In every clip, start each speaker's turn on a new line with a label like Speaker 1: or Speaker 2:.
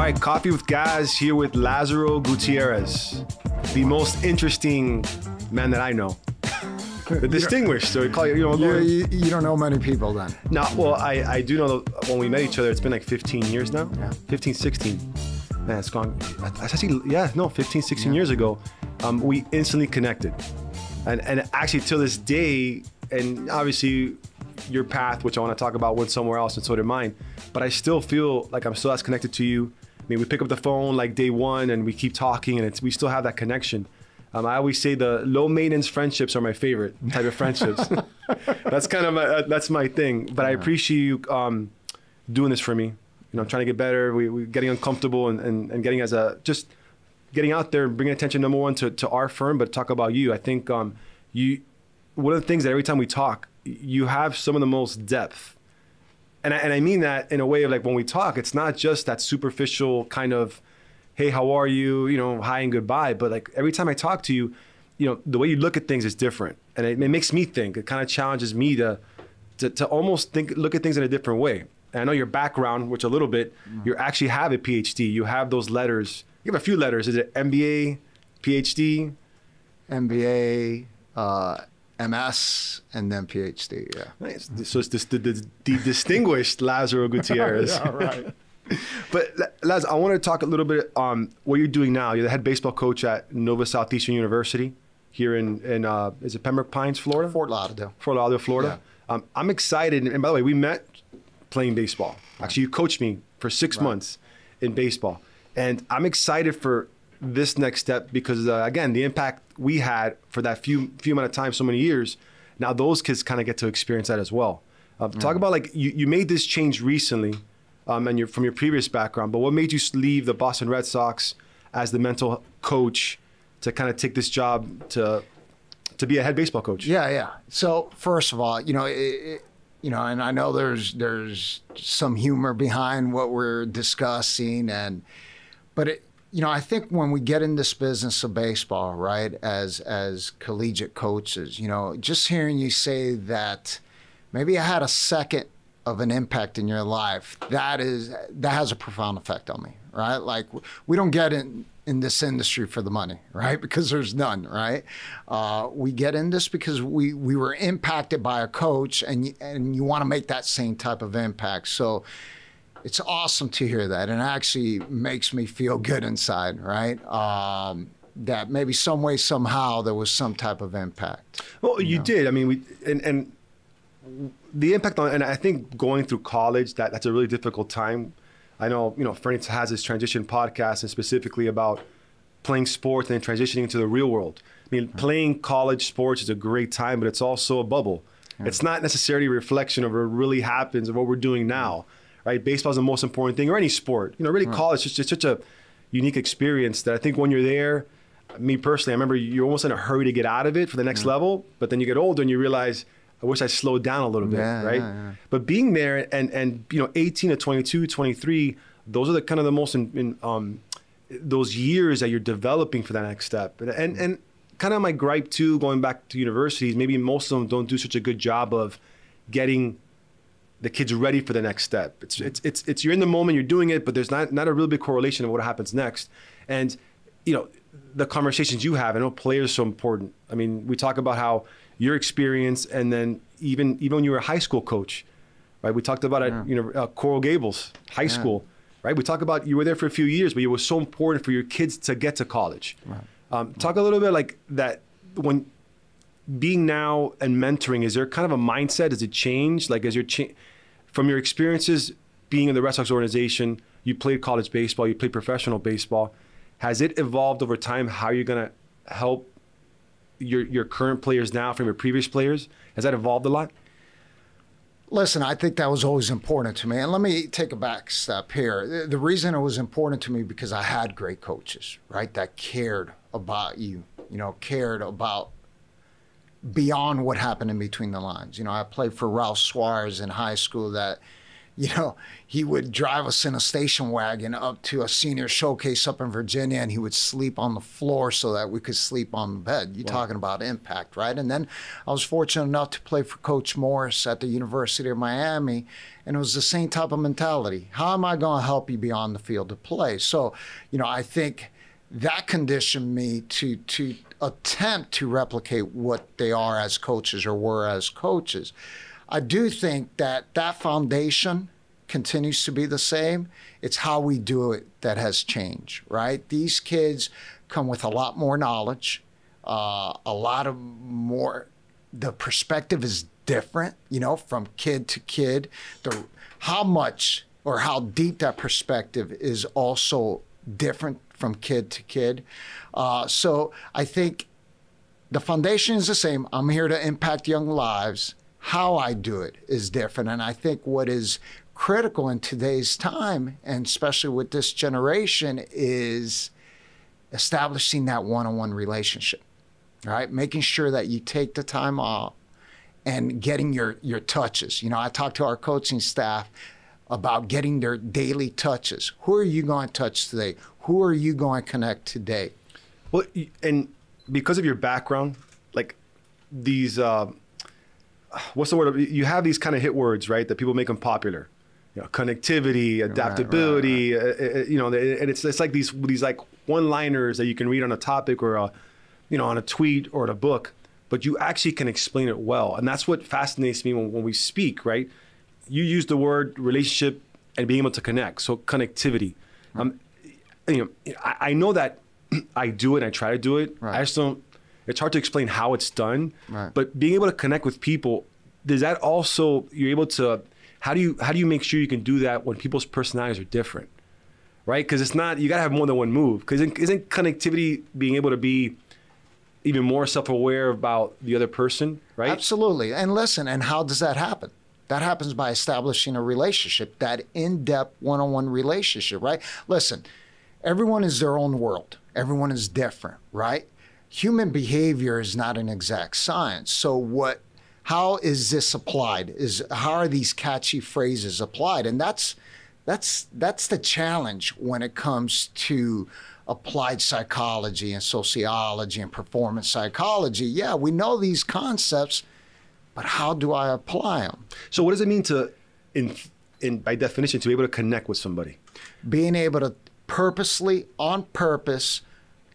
Speaker 1: right, Coffee with Gaz here with Lazaro Gutierrez, the most interesting man that I know. The distinguished, so we call you,
Speaker 2: you don't know many people then.
Speaker 1: No, well, I do know that when we met each other, it's been like 15 years now.
Speaker 2: Yeah.
Speaker 1: 15, 16. Man, it's gone. Actually, yeah, no, 15, 16 years ago, we instantly connected. And actually, till this day, and obviously your path, which I want to talk about, went somewhere else, and so did mine. But I still feel like I'm still as connected to you. I mean, we pick up the phone like day one, and we keep talking, and we still have that connection. I always say the low maintenance friendships are my favorite type of friendships. That's kind of that's my thing. But I appreciate you doing this for me. You know, I'm trying to get better. We're getting uncomfortable and getting just getting out there and bringing attention, number one, to our firm, but talk about you. I think one of the things that every time we talk, you have some of the most depth. And I mean that in a way of like when we talk, it's not just that superficial kind of, hey, how are you? You know, hi and goodbye. But like every time I talk to you, you know, the way you look at things is different. And it makes me think. It kind of challenges me to almost look at things in a different way. And I know your background, which a little bit, you actually have a PhD. You have those letters. You have a few letters. Is it MBA, PhD?
Speaker 2: MBA, MS, and then PhD, yeah.
Speaker 1: Nice. So it's the distinguished Lazaro Gutierrez.
Speaker 2: Yeah, right.
Speaker 1: But Laz, I want to talk a little bit on what you're doing now. You're the head baseball coach at Nova Southeastern University here in is it Pembroke Pines, Florida?
Speaker 2: Fort Lauderdale.
Speaker 1: Fort Lauderdale, Florida. Yeah. I'm excited. And by the way, we met playing baseball. Actually, you coached me for 6 months in baseball. And I'm excited for this next step because, again, the impact we had for that few amount of time, so many years, now those kids kind of get to experience that as well. Talk about like you made this change recently. And you're from your previous background, but what made you leave the Boston Red Sox as the mental coach to kind of take this job to be a head baseball coach?
Speaker 2: Yeah. So first of all, and I know there's some humor behind what we're discussing, but I think when we get in this business of baseball, right, as collegiate coaches, just hearing you say that maybe I had a second of an impact in your life, that has a profound effect on me, right? Like we don't get in this industry for the money, right? Because there's none, right? We get in this because we were impacted by a coach, and you want to make that same type of impact. So it's awesome to hear that, and it actually makes me feel good inside, right? That maybe some way, somehow, there was some type of impact.
Speaker 1: Well, you did. I mean, and the impact on, and I think going through college, that's a really difficult time. I know, Fernando has his transition podcast and specifically about playing sports and transitioning into the real world. I mean, playing college sports is a great time, but it's also a bubble. It's not necessarily a reflection of what really happens of what we're doing now, right? Baseball is the most important thing, or any sport. Really college is just such a unique experience that I think when you're there, me personally, I remember you're almost in a hurry to get out of it for the next level, but then you get older and you realize, I wish I slowed down a little bit, right? Yeah. But being there and 18 to 22, 23, those are the kind of the most those years that you're developing for that next step. And kind of my gripe too, going back to universities, maybe most of them don't do such a good job of getting the kids ready for the next step. It's you're in the moment, you're doing it, but there's not a real big correlation of what happens next. And the conversations you have, I know players are so important. I mean, we talk about how your experience, and then even when you were a high school coach, right? We talked about it, Coral Gables High School, right? We talk about you were there for a few years, but it was so important for your kids to get to college. Right. Talk a little bit like that when being now and mentoring, is there kind of a mindset? Does it change? Like from your experiences being in the Red Sox organization, you played college baseball, you played professional baseball. Has it evolved over time how you're going to help your current players now from your previous players? Has that evolved a lot?
Speaker 2: Listen, I think that was always important to me. And let me take a back step here. The reason it was important to me because I had great coaches, right, that cared about you, cared about beyond what happened in between the lines. I played for Ralph Suarez in high school that, you know, he would drive us in a station wagon up to a senior showcase up in Virginia, and he would sleep on the floor so that we could sleep on the bed. You're talking about impact, right? And then I was fortunate enough to play for Coach Morris at the University of Miami, and it was the same type of mentality. How am I going to help you be on the field to play? So, you know, I think that conditioned me to attempt to replicate what they are as coaches or were as coaches. I do think that foundation continues to be the same. It's how we do it that has changed, right? These kids come with a lot more knowledge, a lot of more, the perspective is different, you know, from kid to kid. How much or how deep that perspective is also different from kid to kid. So I think the foundation is the same. I'm here to impact young lives. How I do it is different. And I think what is critical in today's time, and especially with this generation, is establishing that one-on-one relationship, right? Making sure that you take the time off and getting your touches. You know, I talk to our coaching staff about getting their daily touches. Who are you going to touch today? Who are you going to connect today?
Speaker 1: Well, and because of your background, like these, what's the word? You have these kind of hit words, right? That people make them popular. You know, connectivity, adaptability. Right. You know, and it's like these like one-liners that you can read on a topic or on a tweet or in a book, but you actually can explain it well, and that's what fascinates me when we speak, right? You use the word relationship and being able to connect. So connectivity. You know, I know that I do it. I try to do it. Right. I just don't. It's hard to explain how it's done. Right. But being able to connect with people, does that also you're able to? How do you make sure you can do that when people's personalities are different, right? Because it's not, you gotta have more than one move. Because isn't connectivity being able to be even more self-aware about the other person, right?
Speaker 2: Absolutely. And listen, and how does that happen? That happens by establishing a relationship, that in-depth one-on-one relationship, right? Listen, everyone is their own world. Everyone is different, right? Human behavior is not an exact science. So how is this applied? How are these catchy phrases applied? And that's the challenge when it comes to applied psychology and sociology and performance psychology. Yeah, we know these concepts, but how do I apply them?
Speaker 1: So what does it mean to, by definition, to be able to connect with somebody?
Speaker 2: Being able to purposely, on purpose,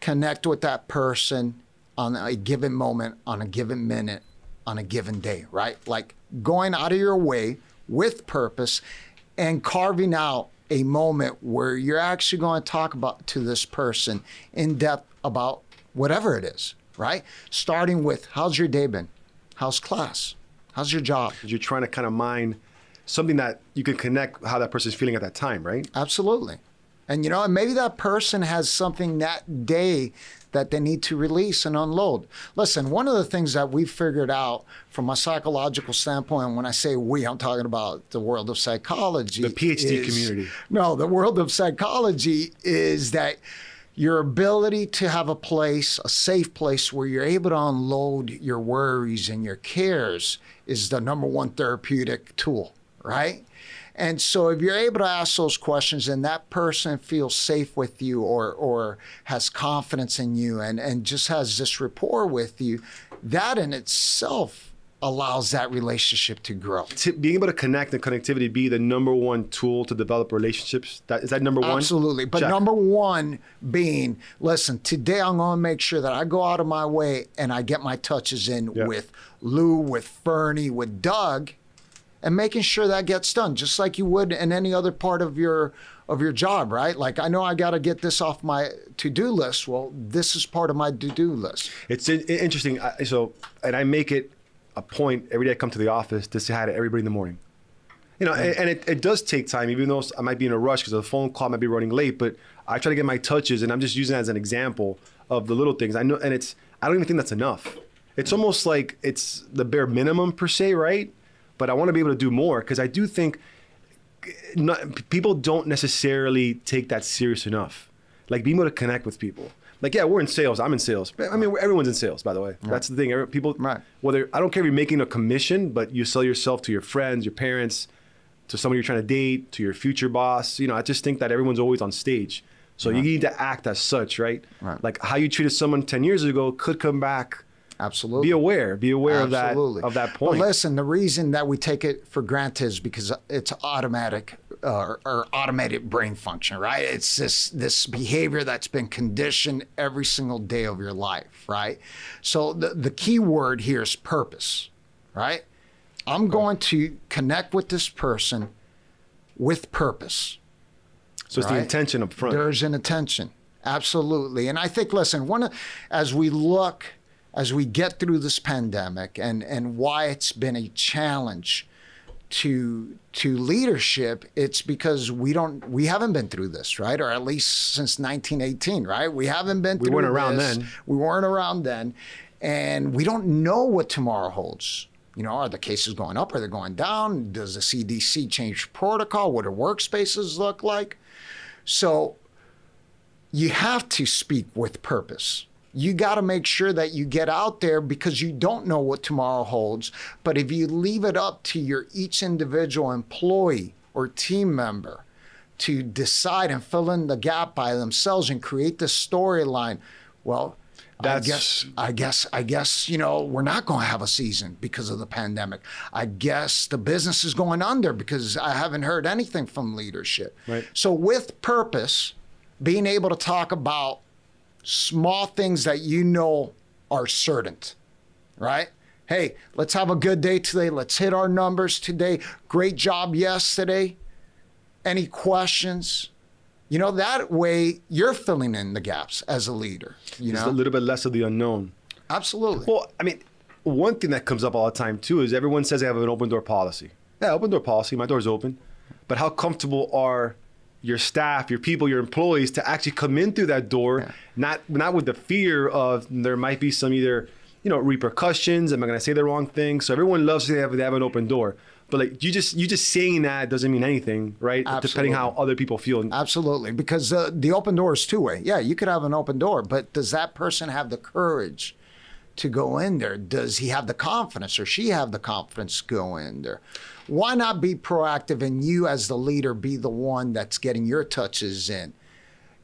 Speaker 2: connect with that person on a given moment, on a given minute, on a given day, right? Like going out of your way with purpose and carving out a moment where you're actually going to talk to this person in depth about whatever it is, right? Starting with, how's your day been? How's class? How's your job?
Speaker 1: You're trying to kind of mine something that you can connect how that person's feeling at that time, right?
Speaker 2: Absolutely. And, you know, maybe that person has something that day that they need to release and unload. Listen, one of the things that we figured out from a psychological standpoint, and when I say we, I'm talking about the world of psychology.
Speaker 1: The PhD community.
Speaker 2: No, the world of psychology is that your ability to have a place, a safe place where you're able to unload your worries and your cares is the number one therapeutic tool, right? And so if you're able to ask those questions and that person feels safe with you or has confidence in you and just has this rapport with you, that in itself allows that relationship to grow.
Speaker 1: Being able to connect and connectivity be the number one tool to develop relationships? Is that number one?
Speaker 2: Absolutely. But number one being, listen, today I'm going to make sure that I go out of my way and I get my touches in with Lou, with Fernie, with Doug, and making sure that gets done, just like you would in any other part of your job, right? Like, I know I got to get this off my to-do list. Well, this is part of my to-do list.
Speaker 1: It's interesting. And I make it a point every day I come to the office to say hi to everybody in the morning. You know, and it does take time, even though I might be in a rush because the phone call might be running late, but I try to get my touches, and I'm just using that as an example of the little things. I know, and I don't even think that's enough. It's almost like it's the bare minimum per se, right? But I want to be able to do more because I do think people don't necessarily take that serious enough. Like being able to connect with people. Like, yeah, we're in sales. I'm in sales. I mean, everyone's in sales, by the way. Right. That's the thing. People, whether I don't care if you're making a commission, but you sell yourself to your friends, your parents, to somebody you're trying to date, to your future boss. You know, I just think that everyone's always on stage. So you need to act as such, right? Like how you treated someone 10 years ago could come back.
Speaker 2: Absolutely.
Speaker 1: Be aware of that point.
Speaker 2: But listen, the reason that we take it for granted is because it's automatic or automated brain function, right? It's this behavior that's been conditioned every single day of your life, right? So the key word here is purpose, right? I'm going to connect with this person with purpose.
Speaker 1: So it's the intention up front.
Speaker 2: There's an intention, absolutely. And I think, listen, as we get through this pandemic and why it's been a challenge to leadership, it's because we haven't been through this, right? Or at least since 1918, right? We haven't been through this.
Speaker 1: We weren't around then.
Speaker 2: We weren't around then. And we don't know what tomorrow holds. You know, are the cases going up? Are they going down? Does the CDC change protocol? What do workspaces look like? So you have to speak with purpose. You got to make sure that you get out there because you don't know what tomorrow holds. But if you leave it up to each individual employee or team member to decide and fill in the gap by themselves and create the storyline, well, I guess, you know, we're not going to have a season because of the pandemic. I guess the business is going under because I haven't heard anything from leadership.
Speaker 1: Right.
Speaker 2: So with purpose, being able to talk about small things that you know are certain, right? Hey, let's have a good day today. Let's hit our numbers today. Great job yesterday. Any questions? You know, that way you're filling in the gaps as a leader. You know,
Speaker 1: a little bit less of the unknown.
Speaker 2: Absolutely.
Speaker 1: Well, I mean, one thing that comes up all the time too is everyone says they have an open door policy. Yeah, open door policy. My door's open. But how comfortable are your staff, your people, your employees to actually come in through that door, not with the fear of there might be some either, you know, repercussions. Am I going to say the wrong thing? So everyone loves to have an open door. But like you just saying that doesn't mean anything, right?
Speaker 2: Absolutely.
Speaker 1: Depending how other people feel.
Speaker 2: Absolutely, because the open door is two-way. Yeah, you could have an open door, but does that person have the courage to go in there? Does he have the confidence or she have the confidence to go in there? Why not be proactive and you as the leader be the one that's getting your touches in?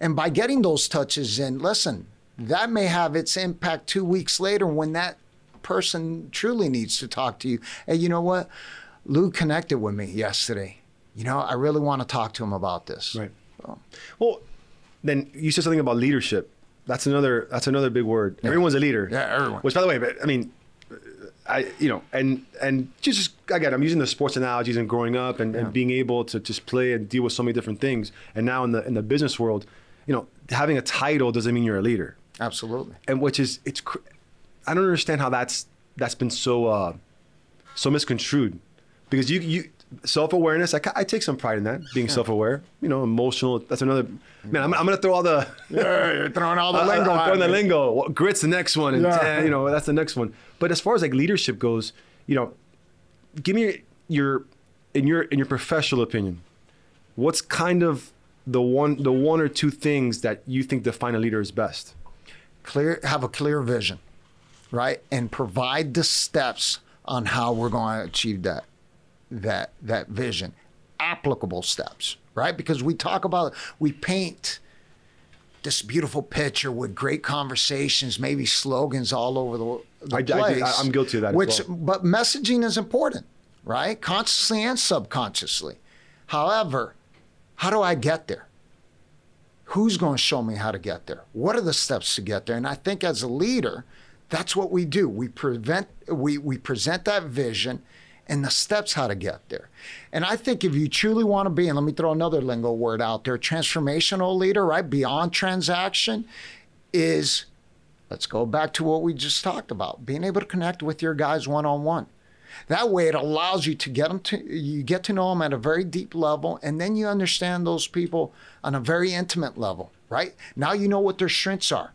Speaker 2: And by getting those touches in, listen, that may have its impact 2 weeks later when that person truly needs to talk to you. Hey, you know what? Lou connected with me yesterday. You know, I really want to talk to him about this.
Speaker 1: Right. Well, then you said something about leadership. That's another big word. Yeah. Everyone's a leader.
Speaker 2: Yeah, everyone.
Speaker 1: Which, by the way, I mean, and just again, I'm using the sports analogies and growing up and being able to just play and deal with so many different things. And now in the business world, you know, having a title doesn't mean you're a leader.
Speaker 2: Absolutely.
Speaker 1: And I don't understand how that's been so misconstrued. Because you self-awareness, I take some pride in that, being self-aware, you know, emotional. That's another, man, I'm going to throw all the...
Speaker 2: you're throwing all the lingo
Speaker 1: I'm throwing the lingo. Well, grit's the next one. And, you know, that's the next one. But as far as like leadership goes, you know, give me in your professional opinion, what's kind of the one or two things that you think define a leader as best?
Speaker 2: Have a clear vision, right? And provide the steps on how we're going to achieve that vision, applicable steps, right? Because we paint this beautiful picture with great conversations, maybe slogans all over the place.
Speaker 1: I'm guilty of that as well.
Speaker 2: But messaging is important, right? Consciously and subconsciously. However, how do I get there? Who's going to show me how to get there? What are the steps to get there? And I think as a leader, that's what we do. We present that vision and the steps how to get there. And I think if you truly want to be, and let me throw another lingo word out there, transformational leader, right? Beyond transaction is, let's go back to what we just talked about, being able to connect with your guys one-on-one. That way it allows you to get to know them at a very deep level, and then you understand those people on a very intimate level, right? Now you know what their strengths are,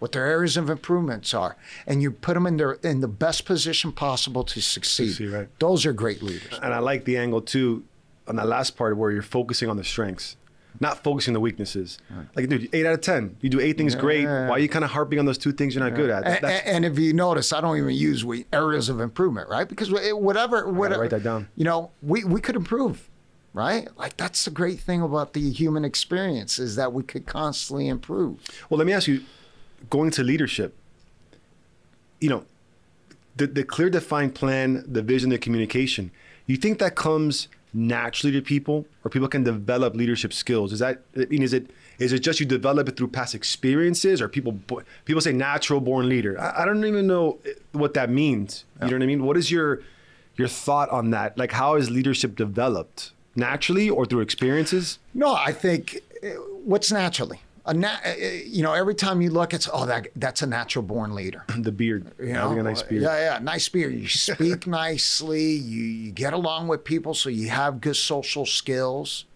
Speaker 2: what their areas of improvements are, and you put them in the best position possible to succeed.
Speaker 1: Right.
Speaker 2: Those are great leaders.
Speaker 1: And I like the angle too, on that last part where you're focusing on the strengths, not focusing on the weaknesses. Right. Like, dude, 8 out of 10, you do 8 things great. Why are you kind of harping on those 2 things you're not good at?
Speaker 2: And if you notice, I don't even use areas of improvement, right? Because whatever,
Speaker 1: write that down.
Speaker 2: You know, we could improve right? Like, that's the great thing about the human experience, is that we could constantly improve.
Speaker 1: Well, let me ask you, going to leadership, you know, the clear defined plan, the vision, the communication, you think that comes naturally to people, or people can develop leadership skills? Is it just you develop it through past experiences, or people say natural born leader? I don't even know what that means. You know what I mean? What is your thought on that? Like, how is leadership developed? Naturally or through experiences?
Speaker 2: No, I think what's naturally? Every time you look, it's, that's a natural born leader.
Speaker 1: The beard, having a nice beard.
Speaker 2: Yeah, nice beard. You speak nicely. You get along with people, so you have good social skills.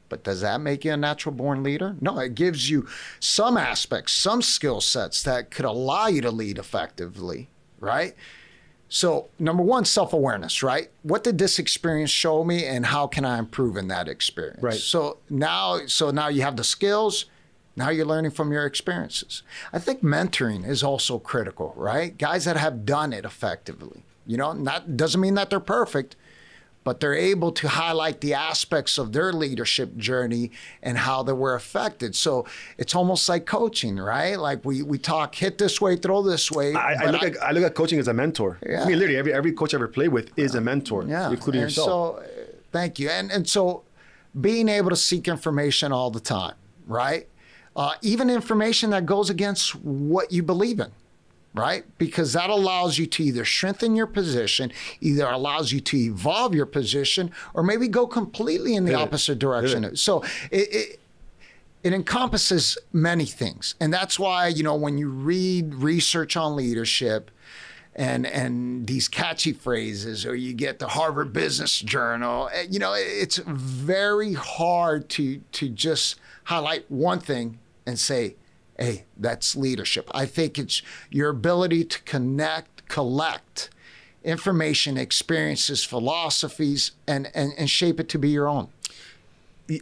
Speaker 2: But does that make you a natural born leader? No, it gives you some aspects, some skill sets that could allow you to lead effectively, right? So number one, self-awareness, right? What did this experience show me, and how can I improve in that experience?
Speaker 1: Right.
Speaker 2: So now you have the skills. Now you're learning from your experiences. I think mentoring is also critical, right? Guys that have done it effectively. That doesn't mean that they're perfect, but they're able to highlight the aspects of their leadership journey and how they were affected. So it's almost like coaching, right? Like we talk, hit this way, throw this way.
Speaker 1: I look at coaching as a mentor.
Speaker 2: Yeah.
Speaker 1: I mean, literally every coach I ever played with is a mentor, including yourself.
Speaker 2: So thank you. And so being able to seek information all the time, right? Even information that goes against what you believe in, right? Because that allows you to either strengthen your position, either allows you to evolve your position, or maybe go completely in the opposite direction. So it encompasses many things. And that's why, when you read research on leadership and these catchy phrases, or you get the Harvard Business Journal, it's very hard to just highlight one thing and say, hey, that's leadership. I think it's your ability to collect information, experiences, philosophies, and shape it to be your own.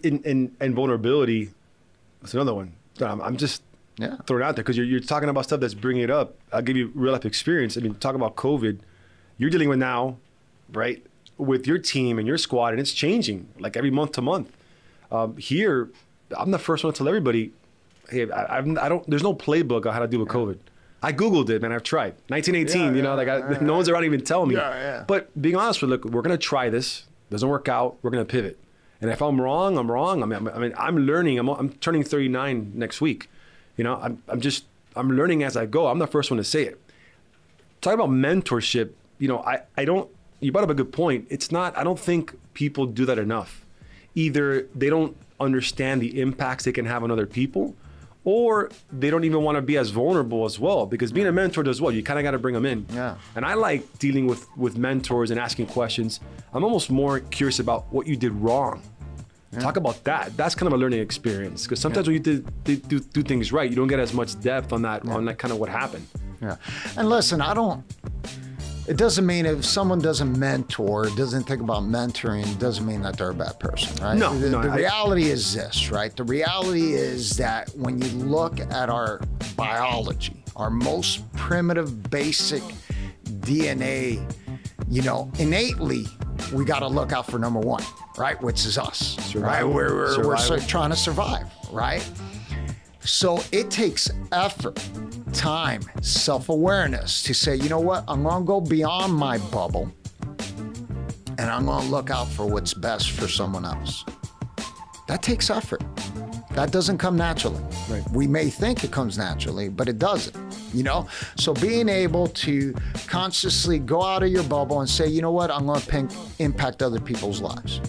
Speaker 1: And vulnerability, that's another one. I'm just throwing it out there because you're talking about stuff that's bringing it up. I'll give you real life experience. I mean, talk about COVID. You're dealing with now, right, with your team and your squad, and it's changing like every month to month. Here, I'm the first one to tell everybody, hey, there's no playbook on how to deal with COVID. I Googled it, man. I've tried. 1918, no one's around even telling me. But being honest with you, look, we're going to try this. Doesn't work out. We're going to pivot. And if I'm wrong, I'm wrong. I mean, I'm learning. I'm turning 39 next week. I'm learning as I go. I'm the first one to say it. Talk about mentorship. You brought up a good point. I don't think people do that enough. Either they don't understand the impacts they can have on other people, or they don't even want to be as vulnerable as well, because being a mentor does well. You kind of got to bring them in.
Speaker 2: Yeah.
Speaker 1: And I like dealing with mentors and asking questions. I'm almost more curious about what you did wrong. Talk about that. That's kind of a learning experience, because sometimes when you do things right, you don't get as much depth on that kind of what happened.
Speaker 2: Yeah. And listen, it doesn't mean if someone doesn't mentor, doesn't think about mentoring, doesn't mean that they're a bad person, right?
Speaker 1: No.
Speaker 2: The reality is this, right? The reality is that when you look at our biology, our most primitive, basic DNA, innately, we got to look out for number one, right? Which is us, right? We're trying to survive, right? So it takes effort, time, self-awareness to say, you know what, I'm going to go beyond my bubble, and I'm going to look out for what's best for someone else. That takes effort. That doesn't come naturally.
Speaker 1: Right.
Speaker 2: We may think it comes naturally, but it doesn't, So being able to consciously go out of your bubble and say, you know what, I'm going to impact other people's lives.